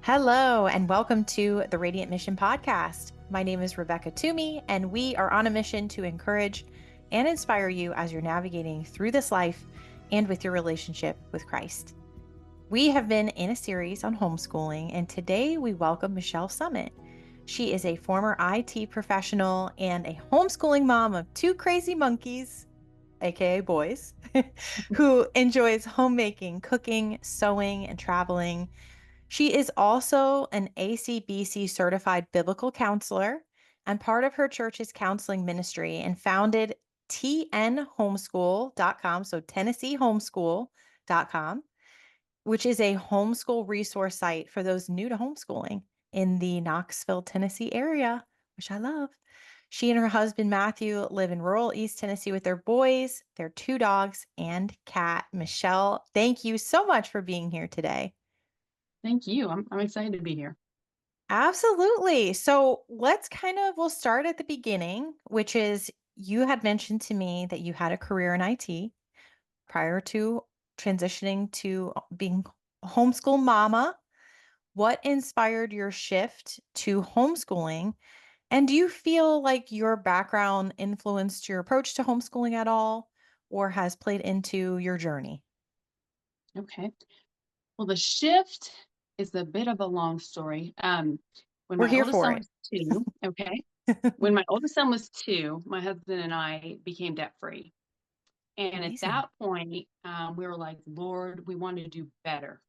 Hello, and welcome to the Radiant Mission Podcast. My name is Rebecca Toomey, and we are on a mission to encourage and inspire you as you're navigating through this life and with your relationship with Christ. We have been in a series on homeschooling, and today we welcome Michelle Summitt. She is a former IT professional and a homeschooling mom of two crazy monkeys, aka boys, who enjoys homemaking, cooking, sewing, and traveling. She is also an ACBC certified biblical counselor and part of her church's counseling ministry and founded tnhomeschool.com, so TennesseeHomeschool.com, which is a homeschool resource site for those new to homeschooling in the Knoxville, Tennessee area, which I love. She and her husband, Matthew, live in rural East Tennessee with their boys, their two dogs, and cat. Michelle, thank you so much for being here today. Thank you. I'm excited to be here. Absolutely. So we'll start at the beginning, which is you had mentioned to me that you had a career in IT prior to transitioning to being a homeschool mama. What inspired your shift to homeschooling? And do you feel like your background influenced your approach to homeschooling at all or has played into your journey? Okay. Well, the shift is a bit of a long story. When We're my here oldest for son it. was two, okay. When my oldest son was two, my husband and I became debt free. And at Amazing. that point, we were like, Lord, we wanted to do better.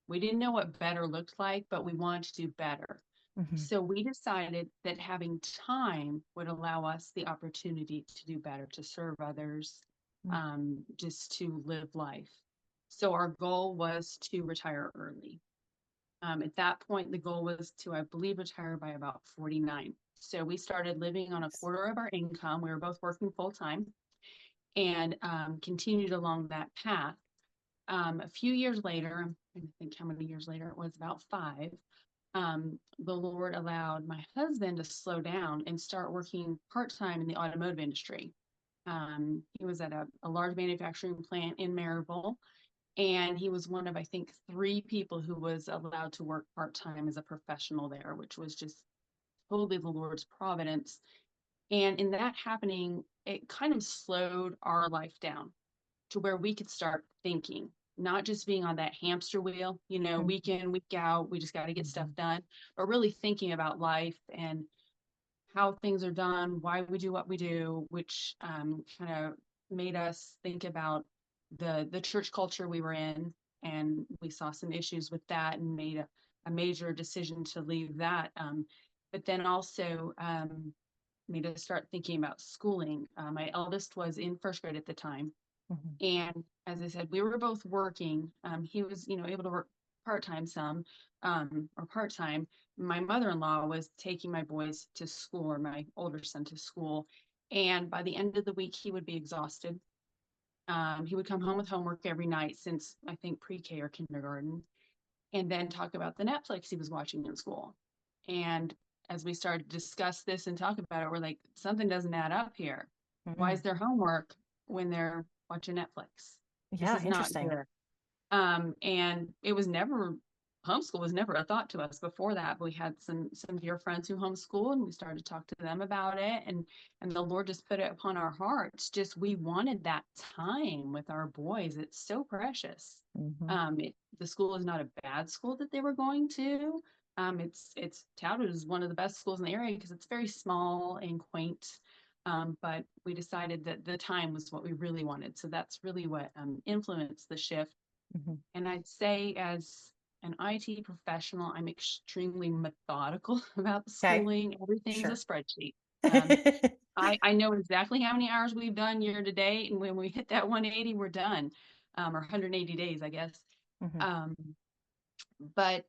We didn't know what better looked like, but we wanted to do better. Mhm. So we decided that having time would allow us the opportunity to do better, to serve others, just to live life. So our goal was to retire early. At that point, the goal was to, I believe, retire by about 49. So we started living on a quarter of our income. We were both working full time and continued along that path. A few years later, I'm trying to think how many years later, it was about five. The Lord allowed my husband to slow down and start working part time in the automotive industry. He was at a large manufacturing plant in Maryville, and he was one of, I think, three people who was allowed to work part time as a professional there, which was just totally the Lord's providence. And in that happening, it kind of slowed our life down to where we could start thinking, not just being on that hamster wheel, week in, week out, we just got to get stuff Mhm. done, but really thinking about life and how things are done, why we do what we do, which kind of made us think about the church culture we were in, and we saw some issues with that and made a major decision to leave that. But then also made us start thinking about schooling. My eldest was in first grade at the time, Mhm. and as I said, we were both working. He was, able to work part-time some, or part-time. My mother-in-law was taking my boys to school, or my older son to school. And by the end of the week, he would be exhausted. He would come home with homework every night since I think pre-K or kindergarten, and then talk about the Netflix he was watching in school. And as we started to discuss this and talk about it, we're like, something doesn't add up here. Why is Mhm. there homework when they're watching Netflix? This Yeah, is not interesting. good. And it was never homeschool was never a thought to us before that. We had some dear friends who homeschool, and we started to talk to them about it, and the Lord just put it upon our hearts. Just we wanted that time with our boys. It's so precious. Mhm. The school is not a bad school that they were going to. It's touted as one of the best schools in the area because it's very small and quaint. But we decided that the time was what we really wanted. So that's really what influenced the shift. Mhm. And I'd say, as an IT professional, I'm extremely methodical about the Okay, schooling. Everything's a sure. spreadsheet. I know exactly how many hours we've done year to date, and when we hit that 180, we're done, or 180 days, I guess. Mhm. Um, but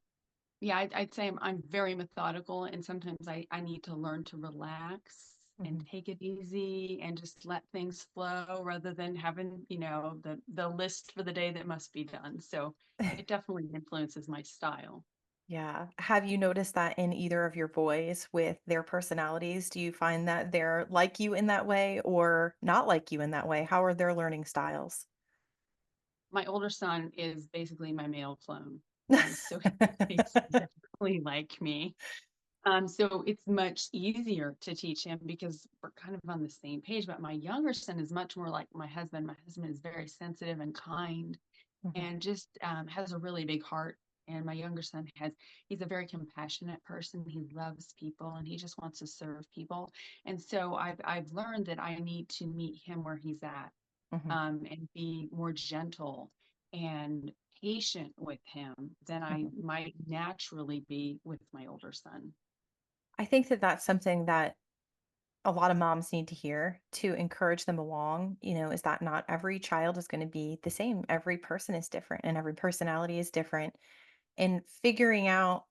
yeah, I'd say I'm very methodical, and sometimes I need to learn to relax and Mhm. take it easy and just let things flow rather than having, the list for the day that must be done. So it definitely influences my style. Yeah. Have you noticed that in either of your boys with their personalities? Do you find that they're like you in that way or not like you in that way? How are their learning styles? My older son is basically my male clone. So he's exactly like me. So it's much easier to teach him because we're kind of on the same page. But my younger son is much more like my husband. My husband is very sensitive and kind Mhm, and just has a really big heart. And my younger son he's a very compassionate person. He loves people and he just wants to serve people. And so I've learned that I need to meet him where he's at, mhm, and be more gentle and patient with him than I mhm. might naturally be with my older son. I think that that's something that a lot of moms need to hear to encourage them along, is that not every child is going to be the same. Every person is different and every personality is different. And figuring out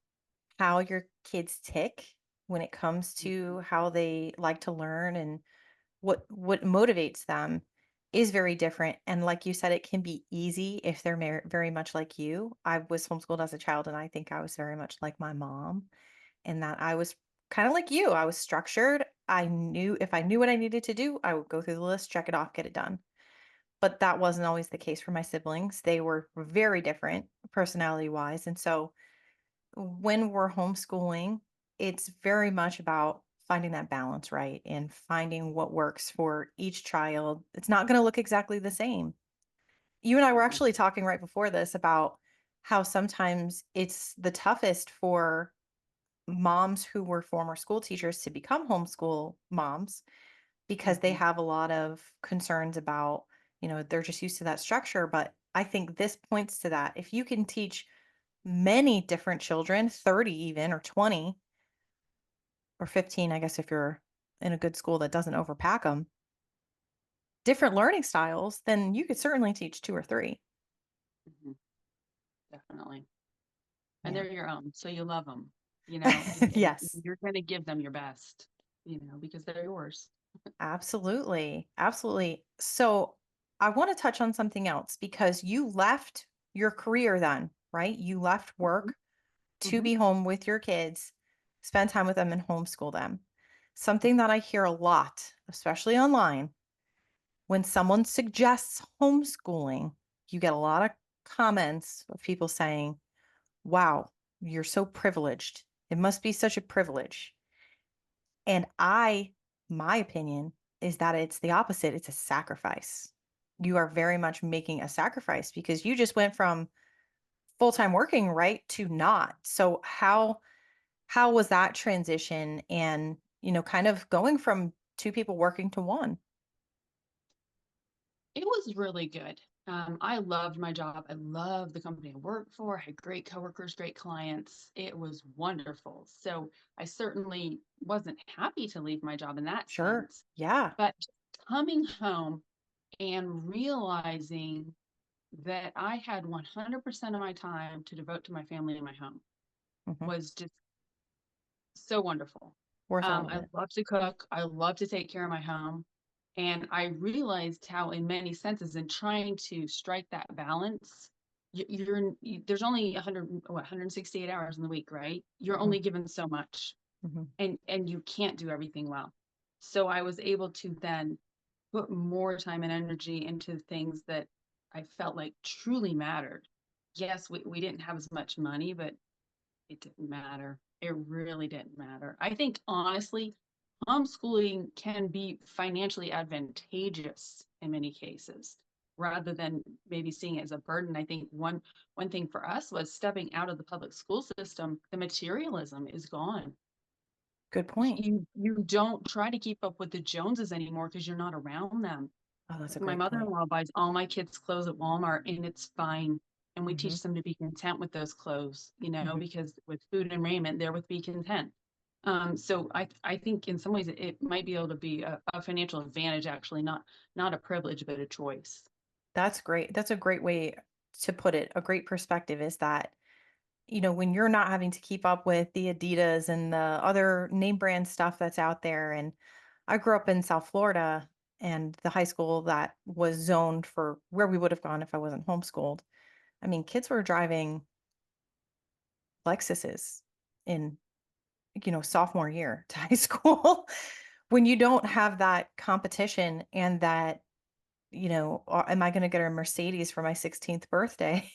how your kids tick when it comes to how they like to learn and what motivates them is very different. And like you said, it can be easy if they're very much like you. I was homeschooled as a child, and I think I was very much like my mom in that I was kind of like you. I was structured. I knew if I knew what I needed to do, I would go through the list, check it off, get it done. But that wasn't always the case for my siblings. They were very different personality wise. And so when we're homeschooling, it's very much about finding that balance, right? And finding what works for each child. It's not going to look exactly the same. You and I were No. actually talking right before this about how sometimes it's the toughest for moms who were former school teachers to become homeschool moms because they Mhm. have a lot of concerns about, they're just used to that structure. But I think this points to that. If you can teach many different children, 30 even, or 20 or 15, I guess, if you're in a good school that doesn't overpack them, different learning styles, then you could certainly teach two or three. Mhm. Definitely. And Yeah. they're your own, so you love them, and Yes, you're going to give them your best, because they're yours. absolutely. Absolutely. So I want to touch on something else because you left your career then, right? You left Mhm. work to Mhm. be home with your kids, spend time with them, and homeschool them. Something that I hear a lot, especially online, when someone suggests homeschooling, you get a lot of comments of people saying, wow, you're so privileged. It must be such a privilege. And my opinion is that it's the opposite. It's a sacrifice. You are very much making a sacrifice because you just went from full-time working, right, to not. So how was that transition and, kind of going from two people working to one? It was really good. I loved my job. I loved the company I worked for. I had great coworkers, great clients. It was wonderful. So I certainly wasn't happy to leave my job in that Sure. sense. Yeah. But coming home and realizing that I had 100% of my time to devote to my family and my home Hmm. was just so wonderful. Worth all of I it. love to cook. I love to take care of my home. And I realized how, in many senses, in trying to strike that balance, there's only 168 hours in the week, right? You're Hmm. only given so much, Hmm. and you can't do everything well. So I was able to then put more time and energy into things that I felt like truly mattered. Yes, we didn't have as much money, but it didn't matter. It really didn't matter. I think honestly, homeschooling can be financially advantageous in many cases rather than maybe seeing it as a burden. I think one thing for us was stepping out of the public school system, the materialism is gone. Good point. You don't try to keep up with the Joneses anymore because you're not around them. Oh, that's a My great point. mother-in-law buys all my kids' clothes at Walmart and it's fine. And we Hmm. teach them to be content with those clothes, Hmm. because with food and raiment, they're with be content. So I think in some ways it might be able to be a financial advantage, actually, not a privilege, but a choice. That's great. That's a great way to put it. A great perspective is that, when you're not having to keep up with the Adidas and the other name brand stuff that's out there. And I grew up in South Florida, and the high school that was zoned for where we would have gone if I wasn't homeschooled. I mean, kids were driving Lexuses in, sophomore year to high school. When you don't have that competition and that, am I going to get a Mercedes for my 16th birthday?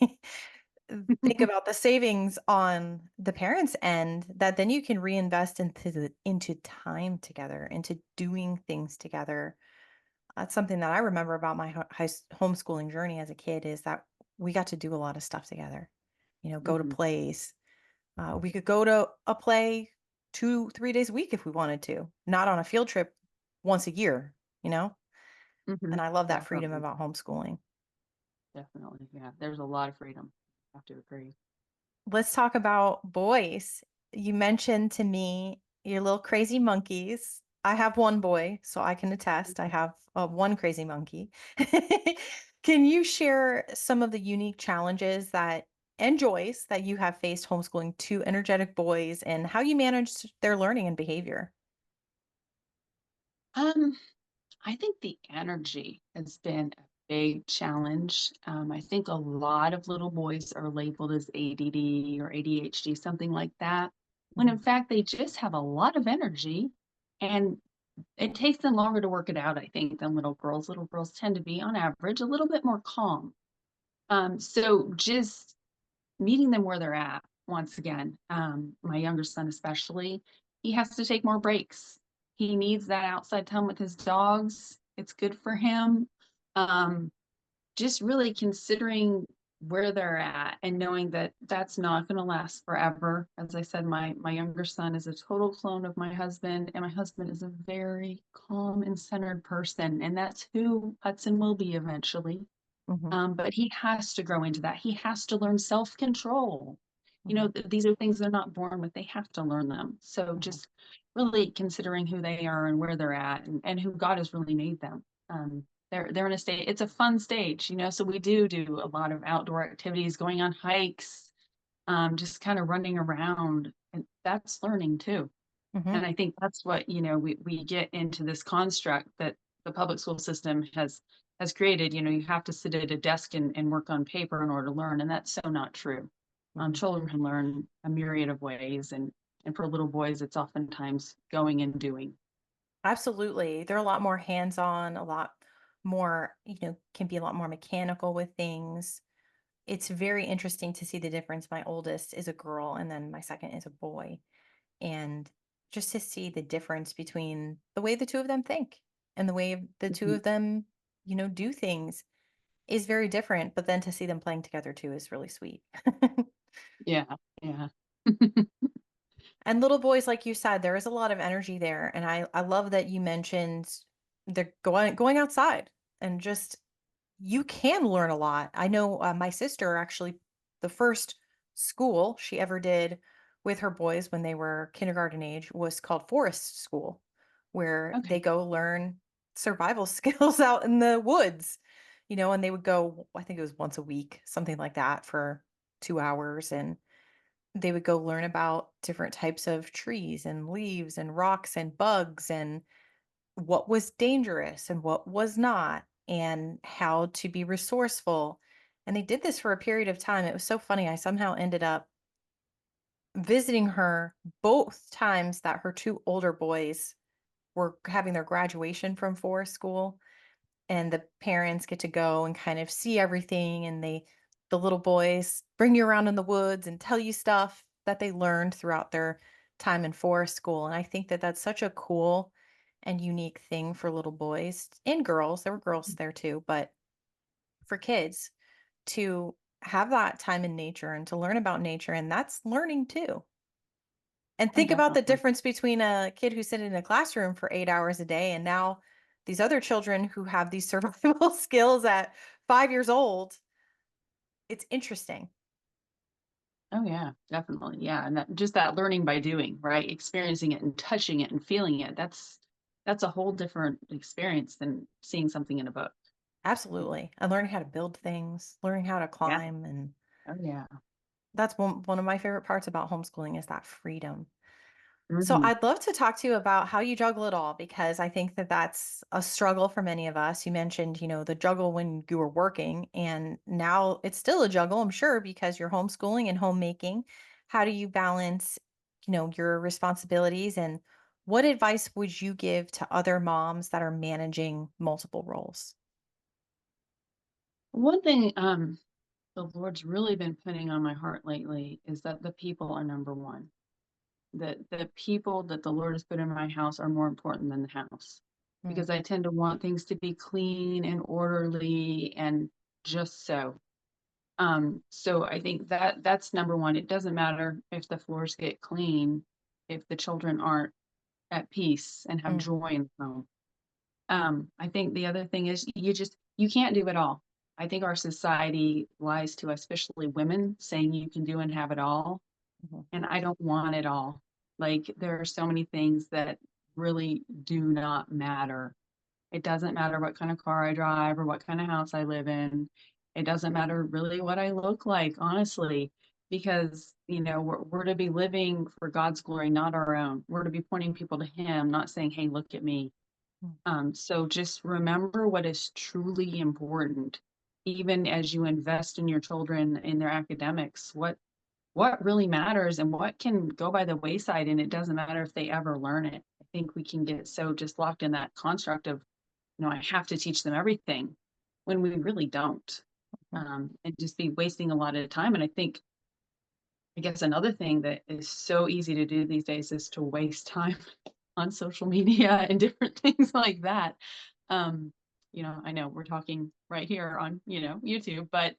think about the savings on the parents' end that then you can reinvest into time together, into doing things together. That's something that I remember about my homeschooling journey as a kid is that we got to do a lot of stuff together. Go to Mhm, plays. We could go to a play 2, 3 days a week if we wanted to, not on a field trip once a year, you know? And mhm. I love that freedom Definitely, about homeschooling. definitely. Yeah, there's a lot of freedom. I have to agree. Let's talk about boys. You mentioned to me your little crazy monkeys. I have one boy, so I can attest. I have one crazy monkey. Can you share some of the unique challenges that and joys that you have faced homeschooling two energetic boys and how you managed their learning and behavior? Um, I think the energy has been a big challenge. I think a lot of little boys are labeled as ADD or ADHD, something like that, when in Mhm, fact they just have a lot of energy and it takes them longer to work it out, I think, than little girls. Little girls tend to be, on average, a little bit more calm. So just meeting them where they're at, once again, my younger son especially, he has to take more breaks. He needs that outside time with his dogs. It's good for him. Um, just really considering where they're at and knowing that that's not going to last forever. As I said, my younger son is a total clone of my husband, and my husband is a very calm and centered person, and that's who Hudson will be eventually. mhm, But he has to grow into that. He has to learn self-control. mhm, These are things they're not born with. They have to learn them. So mhm, just really considering who they are and where they're at and who God has really made them. They're in a state, it's a fun stage, so we do a lot of outdoor activities, going on hikes, just kind of running around, and that's learning too. mhm, And I think that's what, we get into this construct that the public school system has created. You have to sit at a desk and work on paper in order to learn, and that's so not true. mhm. Children can learn a myriad of ways, and for little boys, it's oftentimes going and doing. Absolutely. They're a lot more hands-on, a lot more, can be a lot more mechanical with things. It's very interesting to see the difference. My oldest is a girl and then my second is a boy. And just to see the difference between the way the two of them think and the way the two Mhm. of them, do things is very different. But then to see them playing together too is really sweet. Yeah, yeah. And little boys, like you said, there is a lot of energy there. And I love that you mentioned the going outside and just you can learn a lot. I know my sister actually, the first school she ever did with her boys when they were kindergarten age was called forest school, where they Okay. go learn survival skills out in the woods, and they would go, I think it was once a week, something like that for 2 hours. And they would go learn about different types of trees and leaves and rocks and bugs and what was dangerous and what was not, and how to be resourceful. And they did this for a period of time. It was so funny. I somehow ended up visiting her both times that her two older boys were having their graduation from forest school, and the parents get to go and kind of see everything, and the little boys bring you around in the woods and tell you stuff that they learned throughout their time in forest school. And I think that that's such a cool and unique thing for little boys and girls. There were girls there too, but for kids to have that time in nature and to learn about nature, and that's learning too. And Oh, think about the definitely. difference between a kid who's sitting in a classroom for 8 hours a day and now these other children who have these survival skills at 5 years old. It's interesting. Oh, yeah, definitely. Yeah, and that learning by doing, right? Experiencing it and touching it and feeling it. That's a whole different experience than seeing something in a book. Absolutely. And learning how to build things, learning how to Yeah. climb, and Oh, yeah. that's one of my favorite parts about homeschooling is that freedom. So Mhm. I'd love to talk to you about how you juggle it all because I think that that's a struggle for many of us. You mentioned, the juggle when you were working, and now it's still a juggle, I'm sure, because you're homeschooling and homemaking. How do you balance, your responsibilities, and what advice would you give to other moms that are managing multiple roles? One thing, the Lord's really been putting on my heart lately is that the people are number one. That the people that the Lord has put in my house are more important than the house. Mm, Because I tend to want things to be clean and orderly and just so. So I think that that's number one. It doesn't matter if the floors get clean, if the children aren't at peace and have mm, joy in the home. I think the other thing is you can't do it all. I think our society lies to us, especially women, saying you can do and have it all. mhm, And I don't want it all. Like there are so many things that really do not matter. It doesn't matter what kind of car I drive or what kind of house I live in. It doesn't matter really what I look like, honestly, because, we're to be living for God's glory, not our own. We're to be pointing people to Him, not saying, hey, look at me. mm, So just remember what is truly important, even as you invest in your children in their academics. What really matters and what can go by the wayside, and it doesn't matter if they ever learn it. I think we can get so just locked in that construct of, I have to teach them everything when we really don't. mhm, And just be wasting a lot of time. And I guess another thing that is so easy to do these days is to waste time on social media and different things like that. Um, I know we're talking right here on, YouTube, but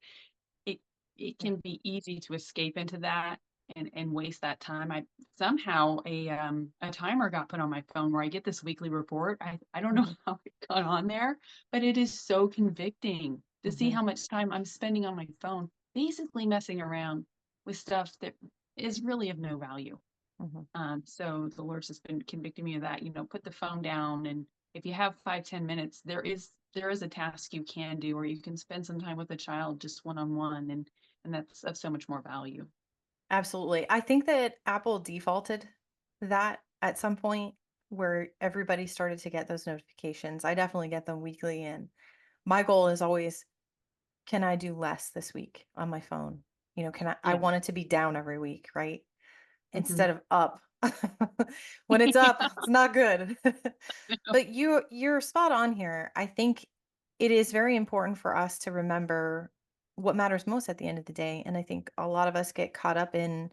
it it yeah. can be easy to escape into that and waste that time. I somehow a timer got put on my phone where I get this weekly report. I don't know Mhm, how it got on there, but it is so convicting to see mhm, how much time I'm spending on my phone, basically messing around with stuff that is really of no value. mhm. So the Lord's just been convicting me of that. Put the phone down, and if you have 5, 10 minutes, there is a task you can do, or you can spend some time with a child just one on one, and that's of so much more value. Absolutely. I think that Apple defaulted that at some point where everybody started to get those notifications. I definitely get them weekly, and my goal is always, can I do less this week on my phone? I Yeah. want it to be down every week, right? Hmm. Instead of up. When it's up, it's not good. But you're spot on here. I think it is very important for us to remember what matters most at the end of the day. And I think a lot of us get caught up in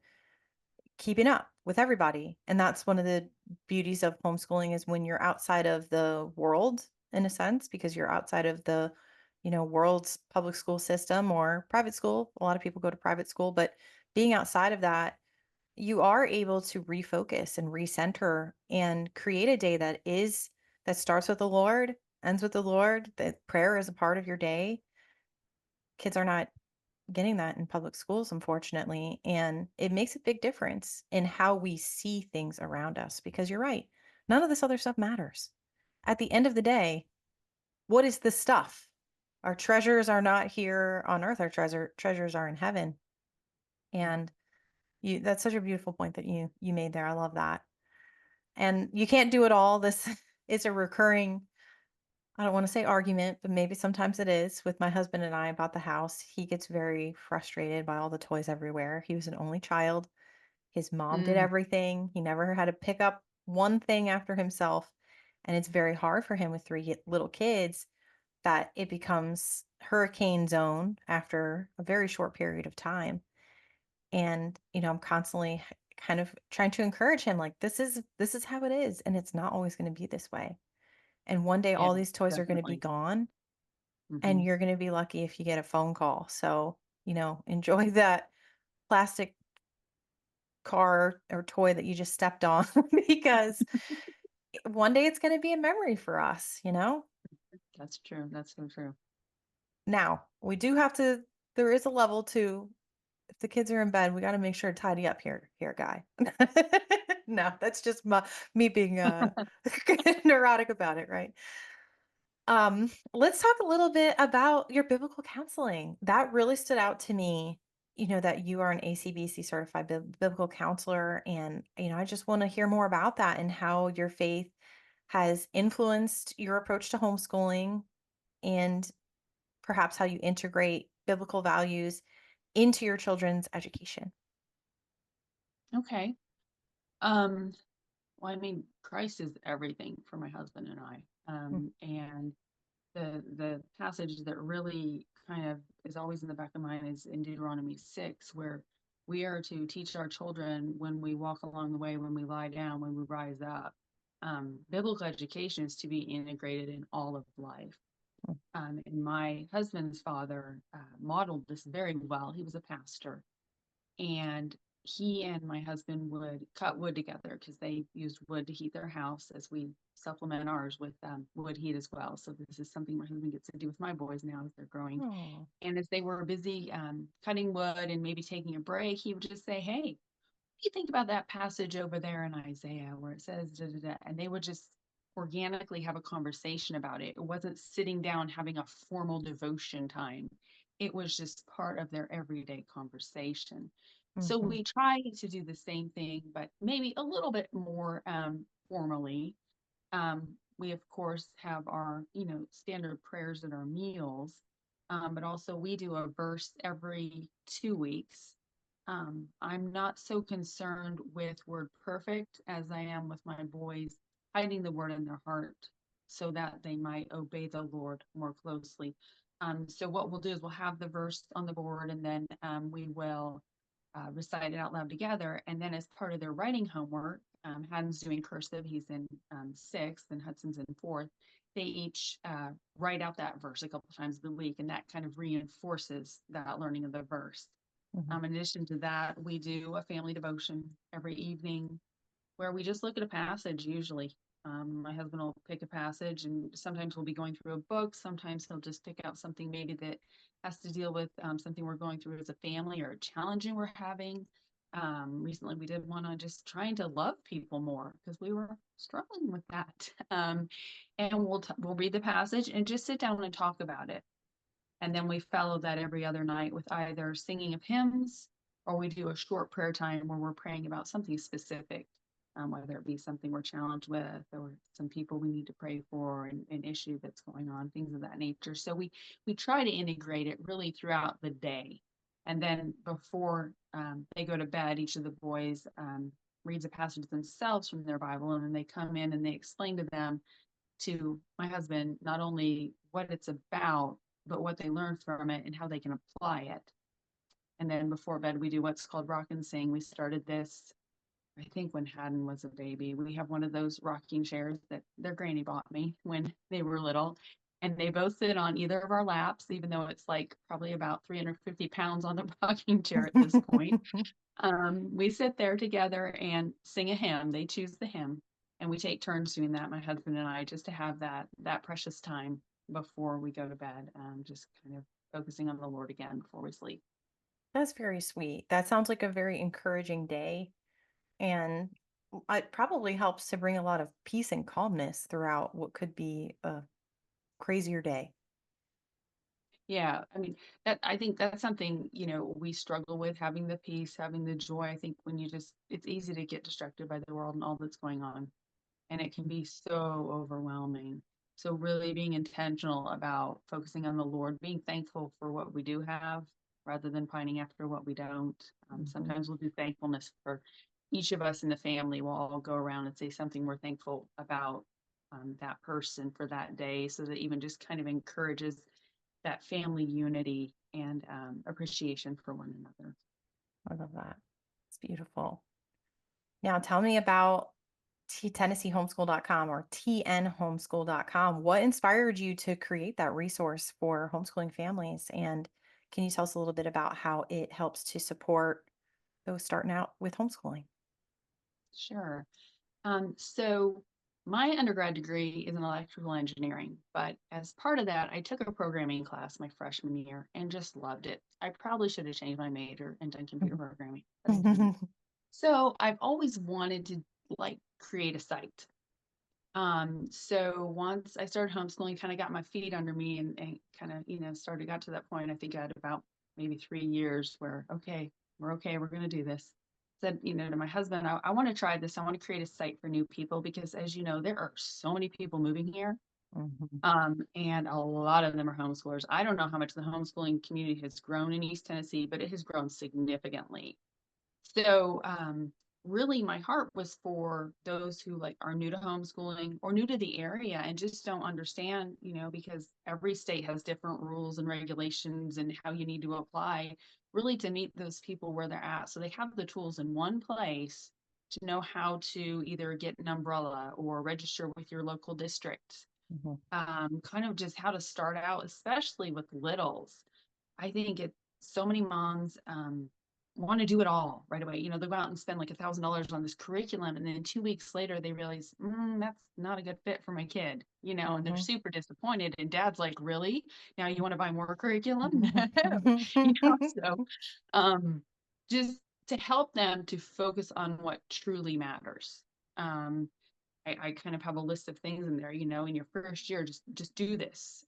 keeping up with everybody. And that's one of the beauties of homeschooling is when you're outside of the world in a sense, because you're outside of the, world's public school system or private school. A lot of people go to private school, but being outside of that, you are able to refocus and recenter and create a day that starts with the Lord, ends with the Lord, that prayer is a part of your day. Kids are not getting that in public schools, unfortunately. And it makes a big difference in how we see things around us because you're right. None of this other stuff matters. At the end of the day, what is the stuff? Our treasures are not here on earth. Our treasures are in heaven. And that's such a beautiful point that you made there. I love that. And you can't do it all. This is a recurring, I don't want to say argument, but maybe sometimes it is with my husband and I about the house. He gets very frustrated by all the toys everywhere. He was an only child. His mom did Mm, everything. He never had to pick up one thing after himself. And it's very hard for him with three little kids that it becomes hurricane zone after a very short period of time. And, I'm constantly kind of trying to encourage him like this is how it is and it's not always going to be this way. And one day yeah, all these toys are going to be definitely. gone and Hmm. you're going to be lucky if you get a phone call. So, enjoy that plastic car or toy that you just stepped on because one day it's going to be a memory for us. That's true. That's so true. Now, we do have to there is a level to if the kids are in bed, we got to make sure to tidy up here, guy. No, that's just me being neurotic about it, right? Let's talk a little bit about your biblical counseling. That really stood out to me, that you are an ACBC certified biblical counselor. And, I just want to hear more about that and how your faith has influenced your approach to homeschooling and perhaps how you integrate biblical values into your children's education. Okay. Um, well, I mean, Christ is everything for my husband and I. And the passage that really kind of is always in the back of mind is in Deuteronomy 6, where we are to teach our children when we walk along the way, when we lie down, when we rise up. Biblical education is to be integrated in all of life. And my husband's father modeled this very well. He was a pastor, and he and my husband would cut wood together because they used wood to heat their house, as we supplement ours with wood heat as well. So this is something my husband gets to do with my boys now as they're growing. Oh. And as they were busy cutting wood and maybe taking a break, he would just say, "Hey, what do you think about that passage over there in Isaiah where it says da, da, da?" And they would just organically have a conversation about it. It wasn't sitting down having a formal devotion time. It was just part of their everyday conversation. So Mm-hmm. we try to do the same thing, but maybe a little bit more formally. We of course have our, standard prayers at our meals, but also we do a verse every 2 weeks. I'm not so concerned with word perfect as I am with my boys hiding the word in their heart so that they might obey the Lord more closely. So what we'll do is we'll have the verse on the board, and then we will recite it out loud together. And then as part of their writing homework, Haddon's doing cursive, he's in sixth, and Hudson's in fourth. They each write out that verse a couple times a week, and that kind of reinforces that learning of the verse. Mm-hmm. In addition to that, we do a family devotion every evening where we just look at a passage usually. My husband will pick a passage, and sometimes we'll be going through a book. Sometimes he'll just pick out something maybe that has to deal with something we're going through as a family or a challenging we're having. Recently, we did one on just trying to love people more because we were struggling with that. And we'll read the passage and just sit down and talk about it. And then we follow that every other night with either singing of hymns, or we do a short prayer time where we're praying about something specific, whether it be something we're challenged with or some people we need to pray for, an issue that's going on, things of that nature. So we try to integrate it really throughout the day. And then before they go to bed, each of the boys reads a passage themselves from their Bible, and then they come in and they explain to my husband not only what it's about, but what they learn from it and how they can apply it. And then before bed, we do what's called rock and sing. We started this, I think, when Haddon was a baby. We have one of those rocking chairs that their granny bought me when they were little. And they both sit on either of our laps, even though it's like probably about 350 pounds on the rocking chair at this point. We sit there together and sing a hymn. They choose the hymn, and we take turns doing that, my husband and I, just to have that precious time before we go to bed, just kind of focusing on the Lord again before we sleep. That's very sweet. That sounds like a very encouraging day. And it probably helps to bring a lot of peace and calmness throughout what could be a crazier day. Yeah, I mean, that I think that's something, we struggle with, having the peace, having the joy. I think when it's easy to get distracted by the world and all that's going on, and it can be so overwhelming. So really being intentional about focusing on the Lord, being thankful for what we do have rather than pining after what we don't. Mhm. Sometimes we'll do thankfulness for each of us in the family. We'll all go around and say something we're thankful about that person for that day, so that even just kind of encourages that family unity and appreciation for one another. I love that. It's beautiful. Now tell me about TennesseeHomeschool.com or TNHomeschool.com. What inspired you to create that resource for homeschooling families? And can you tell us a little bit about how it helps to support those starting out with homeschooling? Sure. So my undergrad degree is in electrical engineering, but as part of that, I took a programming class my freshman year and just loved it. I probably should have changed my major and done computer programming, but I didn't. So I've always wanted to like create a site. So once I started homeschooling, kind of got my feet under me, and kind of, got to that point. I think I had about maybe 3 years where, okay, we're going to do this. Said, to my husband, I want to try this. I want to create a site for new people because, as you know, there are so many people moving here. Mhm. And a lot of them are homeschoolers. I don't know how much the homeschooling community has grown in East Tennessee, but it has grown significantly. So really my heart was for those who like are new to homeschooling or new to the area and just don't understand, because every state has different rules and regulations and how you need to apply, really to meet those people where they're at. So they have the tools in one place to know how to either get an umbrella or register with your local district. Mhm. Kind of just how to start out, especially with littles. I think so many moms want to do it all right away. They go out and spend like $1,000 on this curriculum, and then 2 weeks later they realize that's not a good fit for my kid. And they're Mhm. super disappointed. And dad's like, "Really? Now you want to buy more curriculum?" Mhm. So um, just to help them to focus on what truly matters. Um, I kind of have a list of things in there, in your first year, just do this.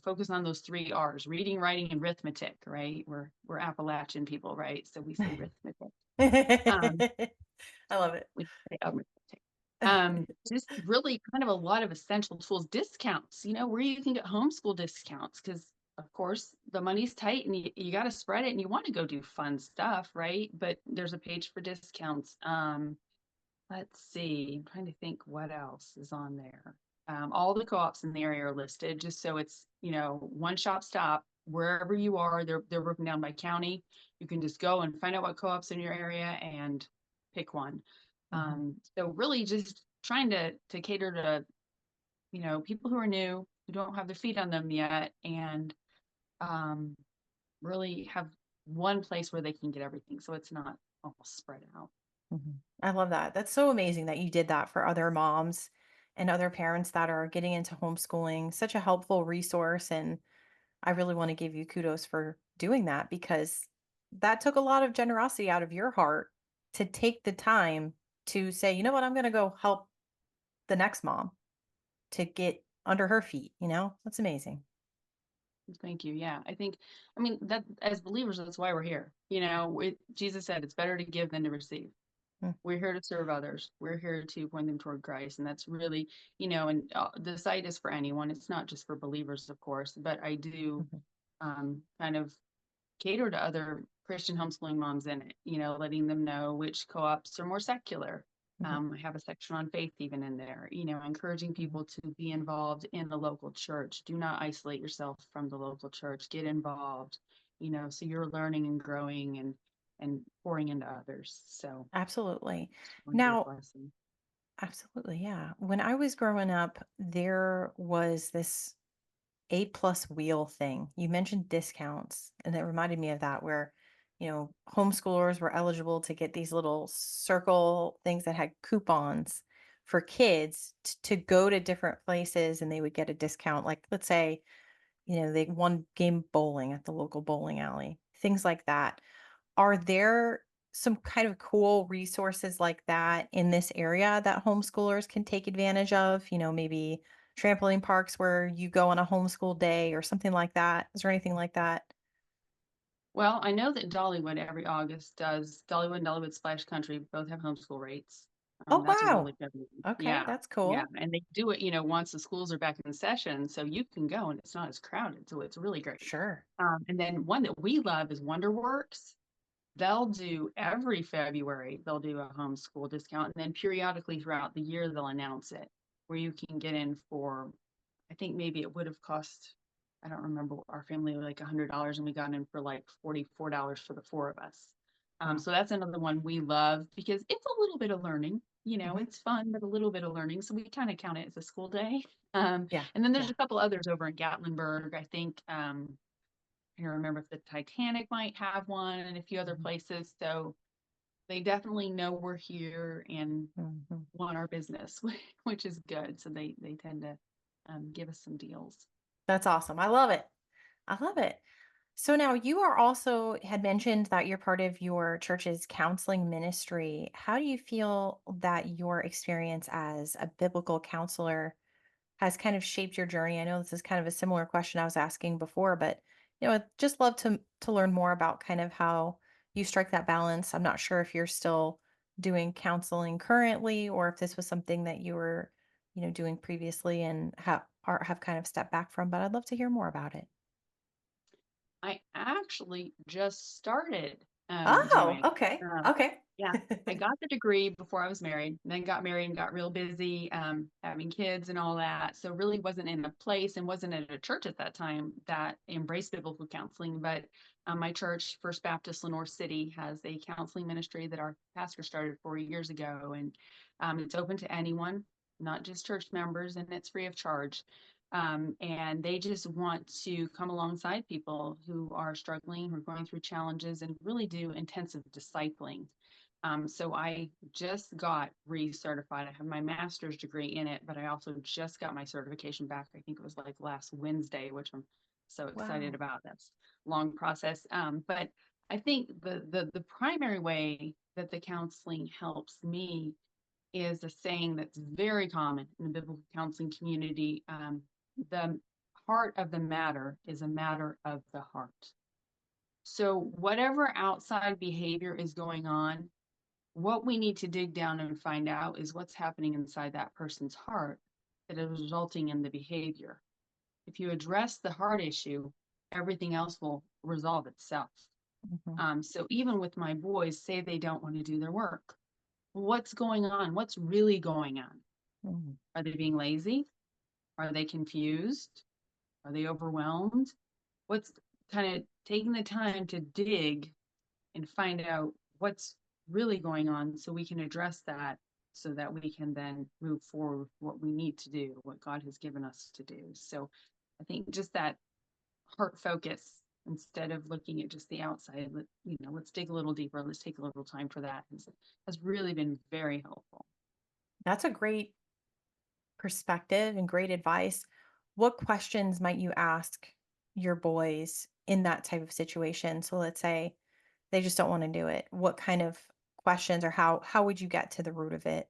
Focus on those 3 R's: reading, writing, and arithmetic, right? We're Appalachian people, right? So we say arithmetic. Um, I love it. we say arithmetic. Just really kind of a lot of essential tools, discounts, where you can get homeschool discounts, because of course the money's tight and you got to spread it and you want to go do fun stuff, right? But there's a page for discounts. Let's see. I'm trying to think what else is on there. All the co-ops in the area are listed, just so it's, one shop stop wherever you are. They're broken down by county. You can just go and find out what co-ops in your area and pick one. Mhm. So really just trying to cater to, people who are new, who don't have their feet on them yet, and um, really have one place where they can get everything, so it's not all spread out. Mhm. I love that. That's so amazing that you did that for other moms and other parents that are getting into homeschooling. Such a helpful resource. And I really want to give you kudos for doing that because that took a lot of generosity out of your heart to take the time to say, you know what, I'm going to go help the next mom to get under her feet. That's amazing. Thank you. Yeah, I mean, that as believers, that's why we're here. Jesus said it's better to give than to receive. Mm. We're here to serve others. We're here to point them toward Christ. And that's really, and the site is for anyone. It's not just for believers, of course, but I do Mhm. kind of cater to other Christian homeschooling moms in it, letting them know which co-ops are more secular. Mhm. I have a section on faith even in there, encouraging Mhm. people to be involved in the local church. Do not isolate yourself from the local church. Get involved, so you're learning and growing and pouring into others. So Absolutely. just want to be a Now, blessing. absolutely. Yeah. When I was growing up, there was this A+ wheel thing. You mentioned discounts, and it reminded me of that where, homeschoolers were eligible to get these little circle things that had coupons for kids to go to different places and they would get a discount. Like, let's say, they one game bowling at the local bowling alley, things like that. Are there some kind of cool resources like that in this area that homeschoolers can take advantage of? Maybe trampoline parks where you go on a homeschool day or something like that. Is there anything like that? Well, I know that Dollywood every August does. Dollywood and Dollywood Splash Country both have homeschool rates. Oh, That's a really wow. good one. Okay, Yeah, that's yeah, cool. and they do it, once the schools are back in session, so you can go and it's not as crowded, so it's really great. Sure. And then one that we love is WonderWorks. They'll do every February, they'll do a homeschool discount, and then periodically throughout the year they'll announce it, where you can get in for, I think maybe it would have cost, I don't remember, our family like $100, and we got in for like $44 for the four of us. Wow. So that's another one we love because it's a little bit of learning. Hmm. It's fun, but a little bit of learning. So we kind of count it as a school day. Yeah. And then there's Yeah. a couple others over in Gatlinburg. I think I don't remember if the Titanic might have one and a few other Mhm. places. So they definitely know we're here and Mhm. want our business, which is good. So they tend to give us some deals. That's awesome. I love it. I love it. So now you are also had mentioned that you're part of your church's counseling ministry. How do you feel that your experience as a biblical counselor has kind of shaped your journey? I know this is kind of a similar question I was asking before, but I'd just love to learn more about kind of how you strike that balance. I'm not sure if you're still doing counseling currently or if this was something that you were, doing previously and have kind of stepped back from, but I'd love to hear more about it. I actually just started Oh, doing. okay. Um, Okay. yeah, I got the degree before I was married, and then got married and got real busy, having kids and all that. So really wasn't in a place and wasn't at a church at that time that embraced biblical counseling. But my church, First Baptist Lenore City, has a counseling ministry that our pastor started 4 years ago, and it's open to anyone, not just church members, and it's free of charge. And they just want to come alongside people who are struggling, who are going through challenges, and really do intensive discipling. So I just got recertified. I have my master's degree in it, but I also just got my certification back. I think it was like last Wednesday, which I'm so excited Wow. about. That's a long process. But I think the primary way that the counseling helps me is a saying that's very common in the biblical counseling community. The heart of the matter is a matter of the heart. So, whatever outside behavior is going on, what we need to dig down and find out is what's happening inside that person's heart that is resulting in the behavior. If you address the heart issue, everything else will resolve itself. Mhm, So, even with my boys, say they don't want to do their work. What's going on? What's really going on? mhm, Are they being lazy? Are they confused? Are they overwhelmed? What's kind of taking the time to dig and find out what's really going on so we can address that so that we can then move forward with what we need to do, what God has given us to do. So I think just that heart focus instead of looking at just the outside, let's dig a little deeper. Let's take a little time for that has really been very helpful. That's a great perspective and great advice. What questions might you ask your boys in that type of situation? So let's say they just don't want to do it. What kind of questions or how would you get to the root of it?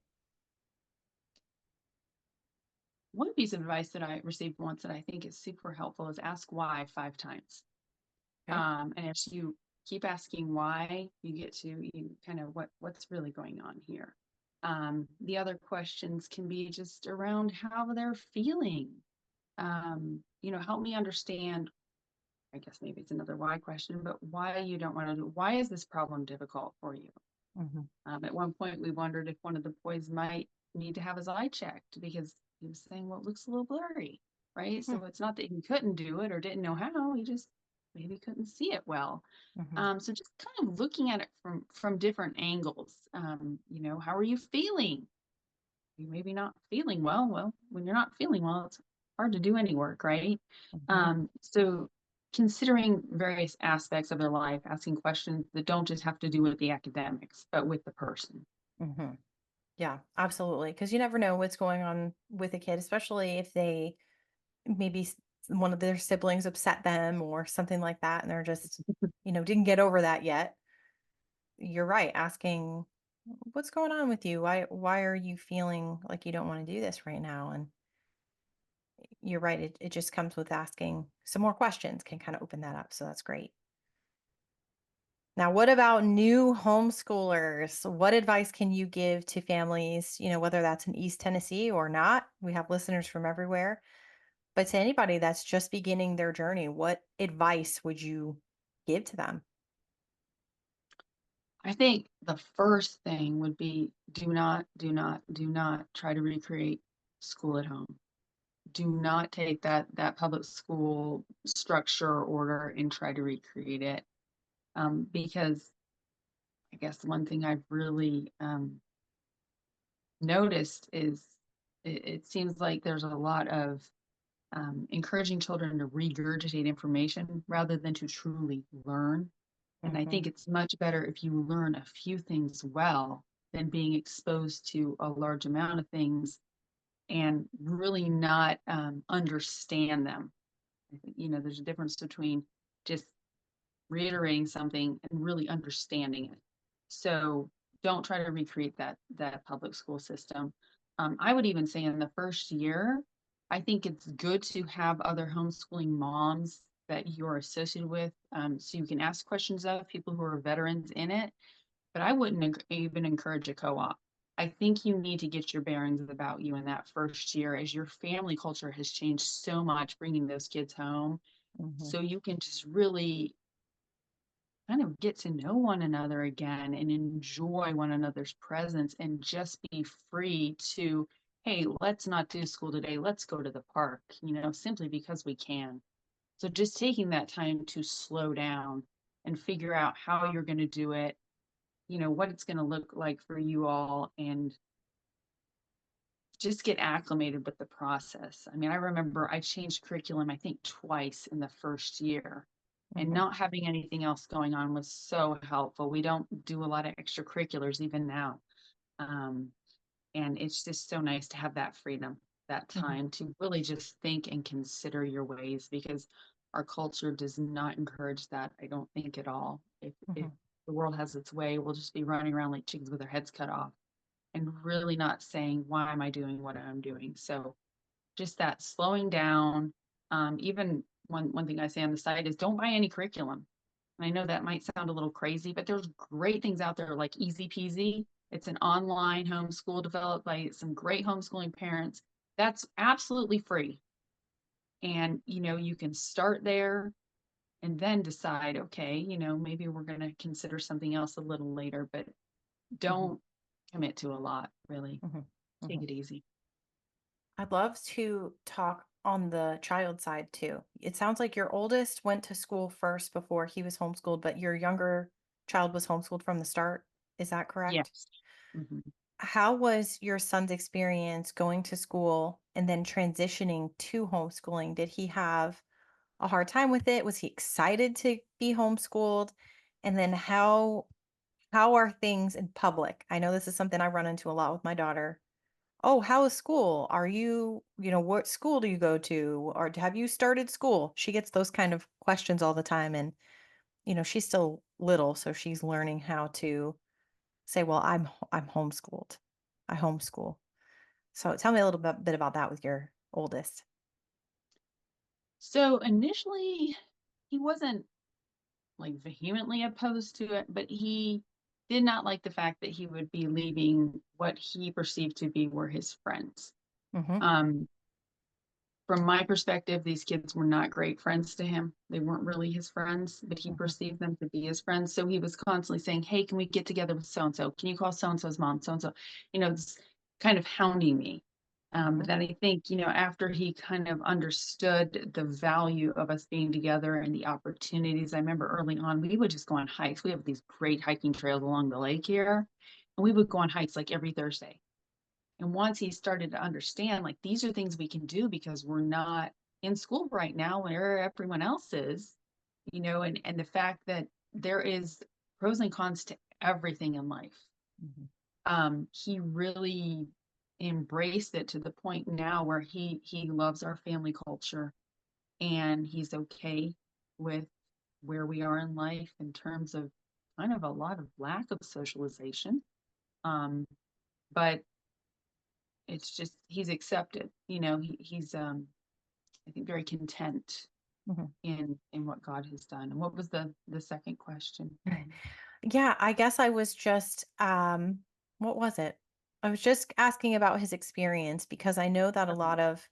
One piece of advice that I received once that I think is super helpful is ask why 5 times. Okay. And as you keep asking why, you get to you kind of what's really going on here. The other questions can be just around how they're feeling. Help me understand. I guess maybe it's another why question, but why you don't want to do. Why is this problem difficult for you? Mhm, At one point, we wondered if one of the boys might need to have his eye checked because he was saying, well, it looks a little blurry, right? mm, So it's not that he couldn't do it or didn't know how, he just maybe couldn't see it well. mhm, So just kind of looking at it from different angles. How are you feeling? You maybe not feeling well. Well, when you're not feeling well, it's hard to do any work, right? mhm, So considering various aspects of their life, asking questions that don't just have to do with the academics, but with the person. mhm. Yeah, absolutely. Because you never know what's going on with a kid, especially if they maybe one of their siblings upset them or something like that, and they're just, didn't get over that yet. You're right. Asking, what's going on with you? Why are you feeling like you don't want to do this right now? And you're right. It just comes with asking some more questions can kind of open that up. So that's great. Now, what about new homeschoolers? What advice can you give to families, whether that's in East Tennessee or not? We have listeners from everywhere, but to anybody that's just beginning their journey, what advice would you give to them? I think the first thing would be do not try to recreate school at home. Do not take that public school structure or order and try to recreate it. Because I guess one thing I've really noticed is it seems like there's a lot of encouraging children to regurgitate information rather than to truly learn. And I Hmm. think it's much better if you learn a few things well than being exposed to a large amount of things and really not understand them. I think, there's a difference between just reiterating something and really understanding it. So don't try to recreate that public school system. I would even say in the first year, I think it's good to have other homeschooling moms that you're associated with, so you can ask questions of people who are veterans in it. But I wouldn't even encourage a co-op. I think you need to get your bearings about you in that first year as your family culture has changed so much, bringing those kids home. Hmm. So you can just really kind of get to know one another again and enjoy one another's presence and just be free to, hey, let's not do school today. Let's go to the park, simply because we can. So just taking that time to slow down and figure out how you're going to do it, what it's going to look like for you all, and just get acclimated with the process. I mean, I remember I changed curriculum, I think twice in the first year, and Mm-hmm. not having anything else going on was so helpful. We don't do a lot of extracurriculars even now. Um, and it's just so nice to have that freedom, that Mm-hmm. time to really just think and consider your ways, because our culture does not encourage that, I don't think, at all. If Mm-hmm. the world has its way, we'll just be running around like chickens with our heads cut off and really not saying, why am I doing what I'm doing? So just that slowing down. Even one thing I say on the side is, don't buy any curriculum. And I know that might sound a little crazy, but there's great things out there like Easy Peasy. It's an online homeschool developed by some great homeschooling parents. That's absolutely free. And, you can start there and then decide, okay, maybe we're going to consider something else a little later, but Mm-hmm. don't commit to a lot, really. Mm-hmm. Mm-hmm. Take it easy. I'd love to talk on the child side too. It sounds like your oldest went to school first before he was homeschooled, but your younger child was homeschooled from the start. Is that correct? Yes. Mhm. How was your son's experience going to school and then transitioning to homeschooling? Did he have a hard time with it? Was he excited to be homeschooled? And then how are things in public? I know this is something I run into a lot with my daughter. Oh, how is school? Are you, what school do you go to? Or have you started school? She gets those kind of questions all the time. And, she's still little, so she's learning how to say, well, I'm homeschooled. I homeschool. So tell me a little bit about that with your oldest. So initially, he wasn't like vehemently opposed to it, but he did not like the fact that he would be leaving what he perceived to be were his friends. Mm-hmm. Um, from my perspective, these kids were not great friends to him. They weren't really his friends, but he Mm-hmm. perceived them to be his friends. So he was constantly saying, hey, can we get together with so and so? Can you call so and so's mom? So and so, it's kind of hounding me. Mm-hmm. But then I think, after he kind of understood the value of us being together and the opportunities, I remember early on, we would just go on hikes. We have these great hiking trails along the lake here, and we would go on hikes like every Thursday. And once he started to understand, like, these are things we can do because we're not in school right now where everyone else is, and the fact that there is pros and cons to everything in life. Mm-hmm. He really embraced it to the point now where he loves our family culture, and he's okay with where we are in life in terms of kind of a lot of lack of socialization. Um, but it's just he's accepted. He's I think very content Mm-hmm. in what God has done. And what was the second question? Yeah, I guess I was just, what was it? I was just asking about his experience because I know that a Okay. lot of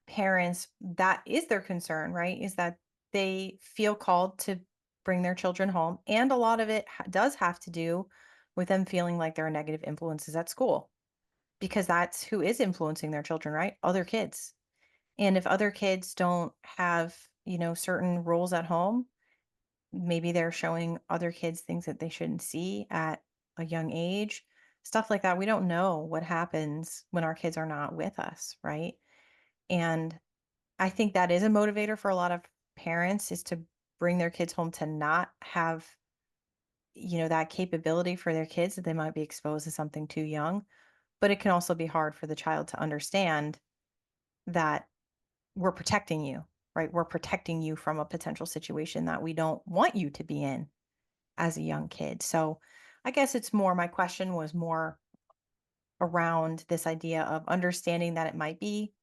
parents, that is their concern, right? Is that they feel called to bring their children home. And a lot of it does have to do with them feeling like there are negative influences at school because that's who is influencing their children, right? Other kids. And if other kids don't have, certain roles at home, maybe they're showing other kids things that they shouldn't see at a young age, stuff like that. We don't know what happens when our kids are not with us, right? And I think that is a motivator for a lot of parents is to bring their kids home to not have, that capability for their kids that they might be exposed to something too young. But it can also be hard for the child to understand that we're protecting you, right? We're protecting you from a potential situation that we don't want you to be in as a young kid. So I guess it's more, my question was more around this idea of understanding that it might be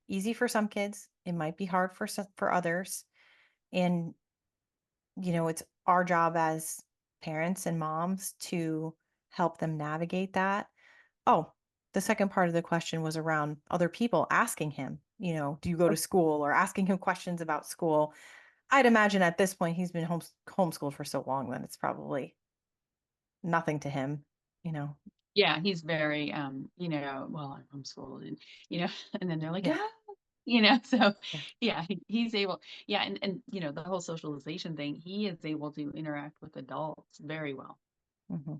easy for some kids, it might be hard for others. And, it's our job as parents and moms to help them navigate that. Oh, the second part of the question was around other people asking him, do you go to school or asking him questions about school. I'd imagine at this point he's been homeschooled for so long that it's probably nothing to him, you know. Yeah, he's very, well, I'm homeschooled and, and then they're like, Yeah. ah, so Yeah. yeah, he's able, yeah. And, the whole socialization thing, he is able to interact with adults very well. Hmm.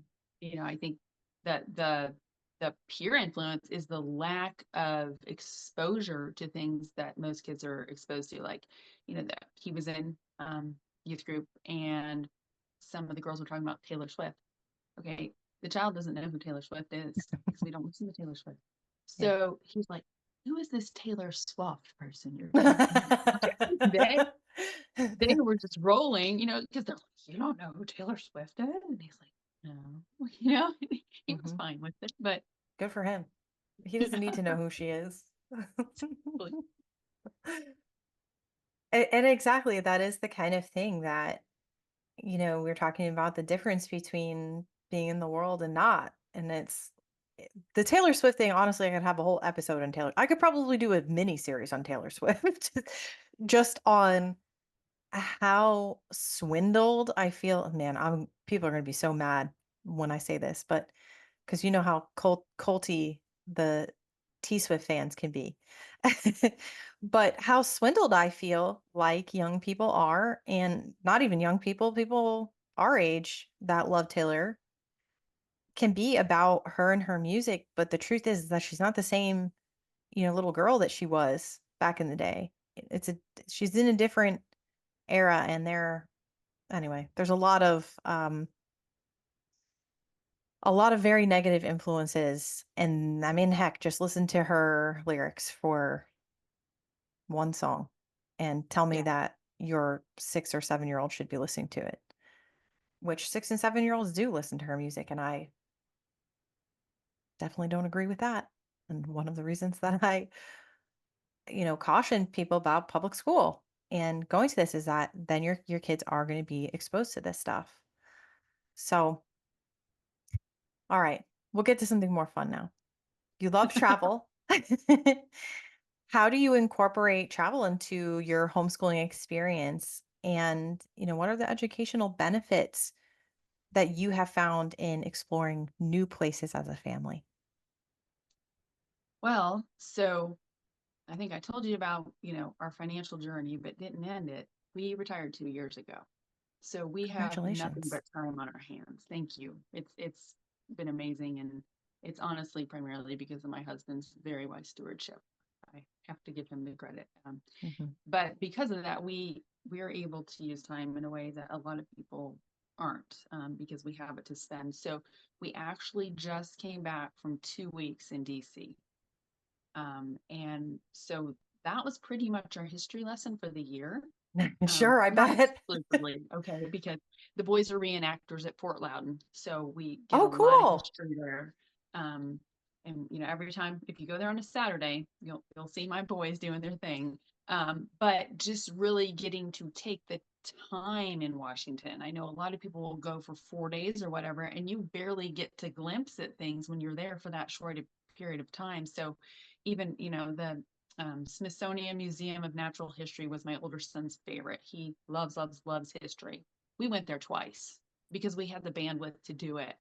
I think that the peer influence is the lack of exposure to things that most kids are exposed to. Like, that he was in youth group and some of the girls were talking about Taylor Swift. Okay, the child doesn't know who Taylor Swift is because we don't listen to Taylor Swift. Yeah. So he's like, "Who is this Taylor Swift person you're talking about?" They were just rolling, because they're like, "You don't know who Taylor Swift is?" And he's like, "No," he was Hmm. fine with it, but Good for him. He doesn't need yeah, to know who she is. really, And exactly, that is the kind of thing that, we're talking about the difference between being in the world and not. And it's the Taylor Swift thing. Honestly, I could have a whole episode on Taylor. I could probably do a mini series on Taylor Swift just on how swindled I feel. Man, people are going to be so mad when I say this, but because you know how culty the T Swift fans can be. But how swindled I feel like young people are, and not even young people, people our age that love Taylor can be about her and her music. But the truth is that she's not the same, little girl that she was back in the day. She's in a different era, and anyway, there's a lot of very negative influences. And I mean, heck, just listen to her lyrics for one song and tell me yeah, that your 6 or 7 year old should be listening to it, which 6 and 7 year olds do listen to her music. And I definitely don't agree with that. And one of the reasons that I, caution people about public school and going to this is that then your kids are going to be exposed to this stuff. So, all right, we'll get to something more fun now. You love travel. How do you incorporate travel into your homeschooling experience? And, what are the educational benefits that you have found in exploring new places as a family? well, so I think I told you about, our financial journey, but didn't end it. We retired 2 years ago. So we have nothing Congratulations. but time on our hands. Thank you. It's been amazing, and it's honestly primarily because of my husband's very wise stewardship. I have to give him the credit. Hmm. But because of that, we are able to use time in a way that a lot of people aren't, because we have it to spend. So we actually just came back from 2 weeks in DC. And so that was pretty much our history lesson for the year. Sure, I Not bet. exclusively, okay, because the boys are reenactors at Fort Loudon, so we get a Oh, lot of cool. history there. Um, and every time if you go there on a Saturday, you'll see my boys doing their thing. But just really getting to take the time in Washington. I know a lot of people will go for 4 days or whatever, and you barely get to glimpse at things when you're there for that short period of time. So even, the Smithsonian Museum of Natural History was my older son's favorite. He loves, loves, loves history. We went there twice because we had the bandwidth to do it.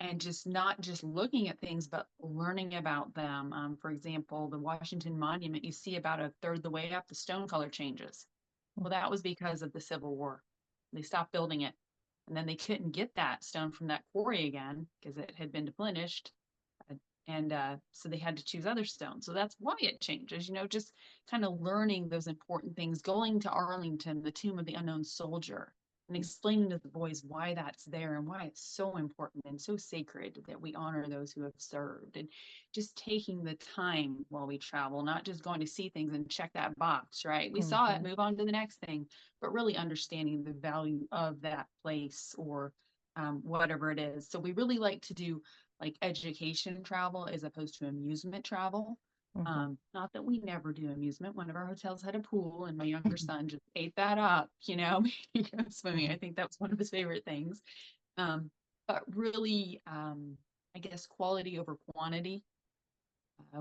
And just not just looking at things, but learning about them. For example, the Washington Monument, you see about a third of the way up, the stone color changes. Well, that was because of the Civil War. They stopped building it. And then they couldn't get that stone from that quarry again because it had been deplenished. And so they had to choose other stones. So that's why it changes, just kind of learning those important things, going to Arlington, the tomb of the unknown soldier, and explaining to the boys why that's there and why it's so important and so sacred that we honor those who have served. And just taking the time while we travel, not just going to see things and check that box, right? We saw it, Hmm. move on to the next thing, but really understanding the value of that place or whatever it is. So we really like to do like education travel as opposed to amusement travel. Hmm. Not that we never do amusement. One of our hotels had a pool, and my younger son just ate that up, he goes swimming. I think that was one of his favorite things. Um, but really, I guess quality over quantity.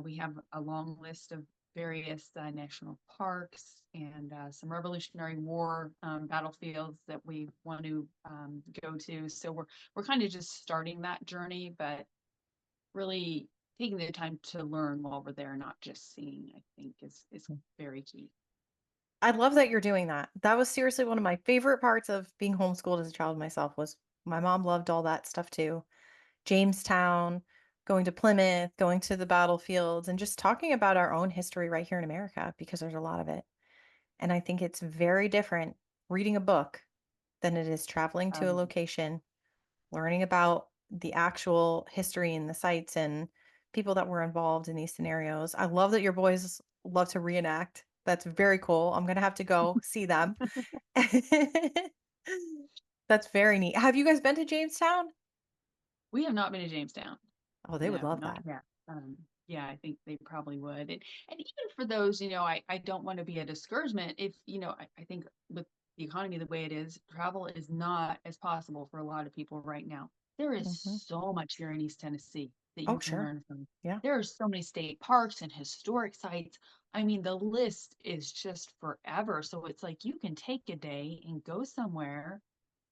We have a long list of various national parks and some Revolutionary War battlefields that we want to go to. So we're kind of just starting that journey, but really taking the time to learn while we're there, not just seeing, I think is very key. I love that you're doing that. That was seriously one of my favorite parts of being homeschooled as a child myself was my mom loved all that stuff too. Jamestown, going to Plymouth, going to the battlefields, and just talking about our own history right here in America because there's a lot of it. And I think it's very different reading a book than it is traveling to a Um, location, learning about the actual history and the sites and people that were involved in these scenarios. I love that your boys love to reenact. That's very cool. I'm going to have to go see them. That's very neat. Have you guys been to Jamestown? we have not been to Jamestown. Oh, they would No, love not that. yet. Yeah, I think they probably would. And even for those, I don't want to be a discouragement if, I think with the economy the way it is, travel is not as possible for a lot of people right now. There is Hmm. so much here in East Tennessee that Oh, you can sure. learn from. Yeah. There are so many state parks and historic sites. I mean, the list is just forever. So it's like you can take a day and go somewhere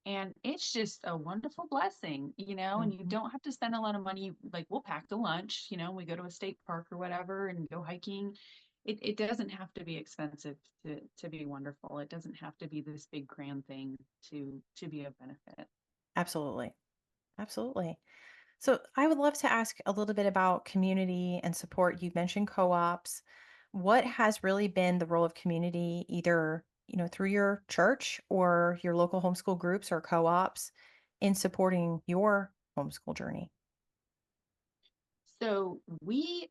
and it's just a wonderful blessing, and you Hmm. don't have to spend a lot of money. Like we'll pack the lunch, we go to a state park or whatever and go hiking. It doesn't have to be expensive to be wonderful. It doesn't have to be this big grand thing to be of benefit. Absolutely. Absolutely. So I would love to ask a little bit about community and support. You mentioned co-ops. What has really been the role of community, either, through your church or your local homeschool groups or co-ops in supporting your homeschool journey? So we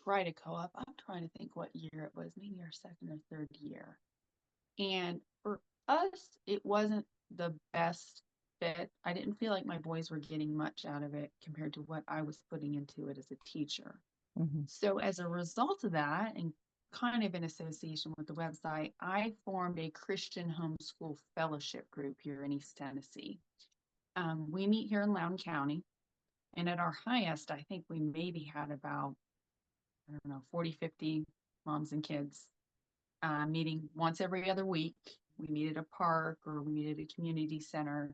try to co-op. I'm trying to think what year it was, maybe our second or third year. And for us, it wasn't the best fit. I didn't feel like my boys were getting much out of it compared to what I was putting into it as a teacher. Hmm. So, as a result of that, and kind of in association with the website, I formed a Christian homeschool fellowship group here in East Tennessee. We meet here in Loudoun County, and at our highest, I think we maybe had about, I don't know, 40, 50 moms and kids meeting once every other week. We meet at a park or we meet at a community center,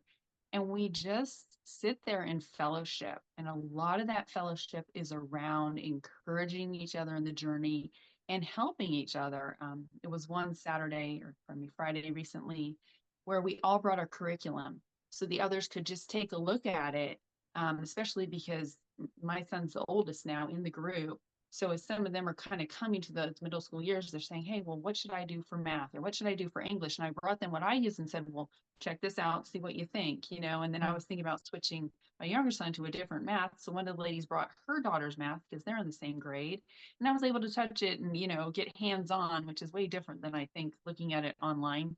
and we just sit there in fellowship. And a lot of that fellowship is around encouraging each other in the journey and helping each other. It was one Saturday, or pardon me, Friday recently, where we all brought our curriculum so the others could just take a look at it, especially because my son's the oldest now in the group. So as some of them are kind of coming to the middle school years, they're saying, hey, well, what should I do for math or what should I do for English? And I brought them what I use and said, well, check this out, see what you think, and then I was thinking about switching my younger son to a different math. So one of the ladies brought her daughter's math because they're in the same grade. And I was able to touch it and, get hands on, which is way different than I think looking at it online.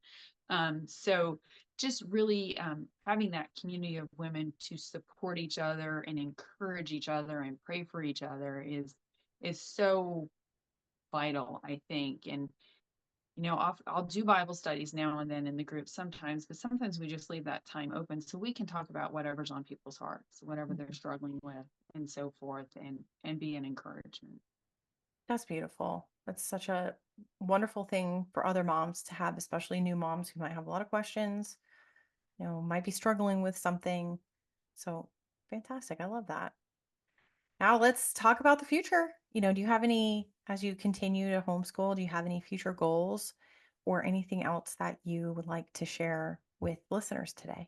So just really having that community of women to support each other and encourage each other and pray for each other is so vital, I think. And I'll do Bible studies now and then in the group sometimes, but sometimes we just leave that time open so we can talk about whatever's on people's hearts, whatever they're Hmm. struggling with, and so forth, and be an encouragement. That's beautiful. That's such a wonderful thing for other moms to have, especially new moms who might have a lot of questions, might be struggling with something. So fantastic. I love that. Now let's talk about the future. Do you have any, as you continue to homeschool, do you have any future goals or anything else that you would like to share with listeners today?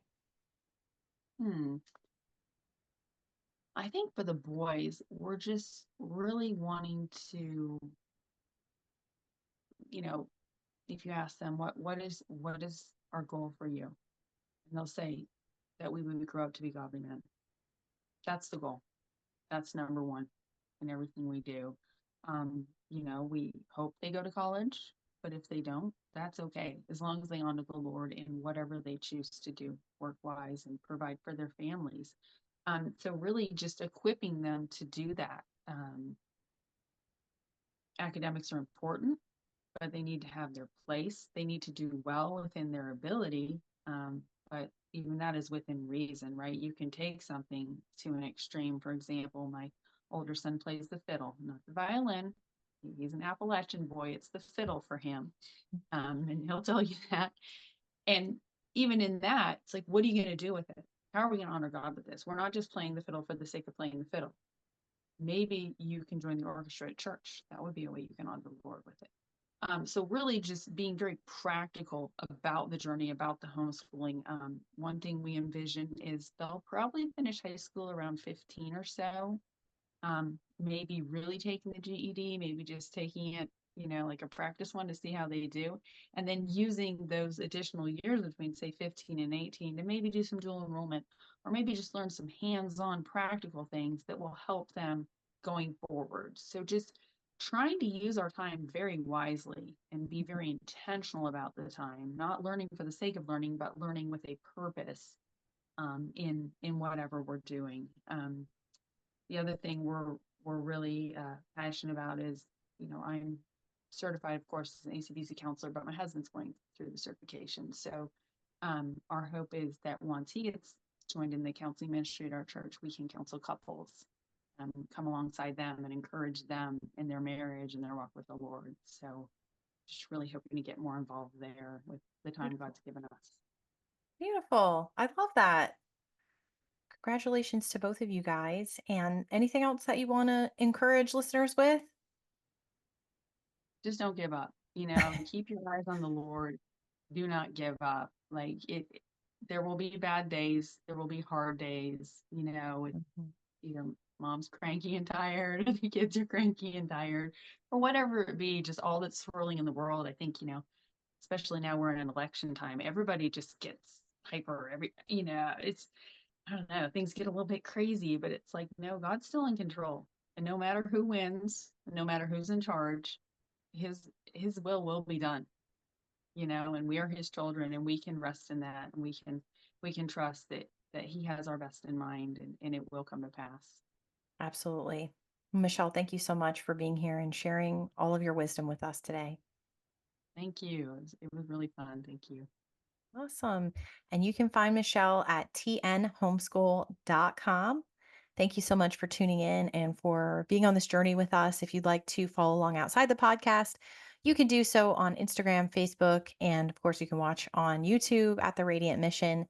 Hmm. I think for the boys, we're just really wanting to, you know, if you ask them what is our goal for you, and they'll say that we would grow up to be godly men. That's the goal. That's number one in everything we do. We hope they go to college, but if they don't, that's okay, as long as they honor the Lord in whatever they choose to do work wise and provide for their families. So really just equipping them to do that. Academics are important, but they need to have their place. They need to do well within their ability. But even that is within reason, right? You can take something to an extreme. For example, my older son plays the fiddle, not the violin. He's an Appalachian boy. It's the fiddle for him. And he'll tell you that. And even in that, it's like, what are you going to do with it? How are we going to honor God with this? We're not just playing the fiddle for the sake of playing the fiddle. Maybe you can join the orchestra at church. That would be a way you can honor the Lord with it. So really just being very practical about the journey, about the homeschooling. One thing we envision is they'll probably finish high school around 15 or so. Maybe really taking the GED, maybe just taking it, like a practice one to see how they do. And then using those additional years between, say, 15 and 18 to maybe do some dual enrollment, or maybe just learn some hands-on practical things that will help them going forward. So just trying to use our time very wisely and be very intentional about the time, not learning for the sake of learning, but learning with a purpose in whatever we're doing. The other thing we're really passionate about is, I'm certified, of course, as an ACDC counselor, but my husband's going through the certification. So our hope is that once he gets joined in the counseling ministry at our church, we can counsel couples, come alongside them and encourage them in their marriage and their walk with the Lord. So just really hoping to get more involved there with the time God's given us. Beautiful. I love that. Congratulations to both of you guys. And anything else that you want to encourage listeners with? Just don't give up. Keep your eyes on the Lord. Do not give up. Like there will be bad days. There will be hard days. Either mom's cranky and tired, or the kids are cranky and tired, or whatever it be. Just all that's swirling in the world. I think especially now we're in an election time. Everybody just gets hyper. It's I don't know. Things get a little bit crazy, but it's like no, God's still in control, and no matter who wins, no matter who's in charge, his will be done, and we are his children, and we can rest in that, and we can trust that he has our best in mind, and it will come to pass. Absolutely. Michelle, thank you so much for being here and sharing all of your wisdom with us today. Thank you. It was really fun. Thank you. Awesome. And you can find Michelle at tnhomeschool.com. Thank you so much for tuning in and for being on this journey with us. If you'd like to follow along outside the podcast, you can do so on Instagram, Facebook, and of course, you can watch on YouTube at The Radiant Mission.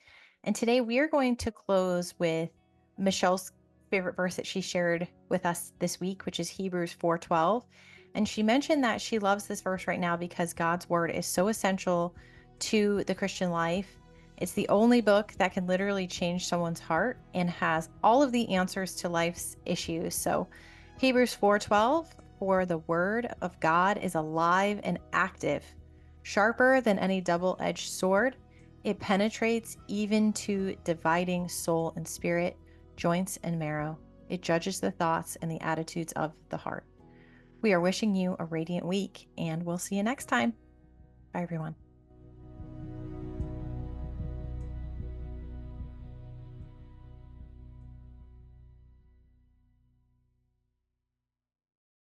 And today we are going to close with Michelle's favorite verse that she shared with us this week, which is Hebrews 4:12. And she mentioned that she loves this verse right now because God's word is so essential to the Christian life. It's the only book that can literally change someone's heart and has all of the answers to life's issues. So Hebrews 4:12, for the word of God is alive and active, sharper than any double-edged sword. It penetrates even to dividing soul and spirit, joints and marrow. It judges the thoughts and the attitudes of the heart. We are wishing you a radiant week, and we'll see you next time. Bye, everyone.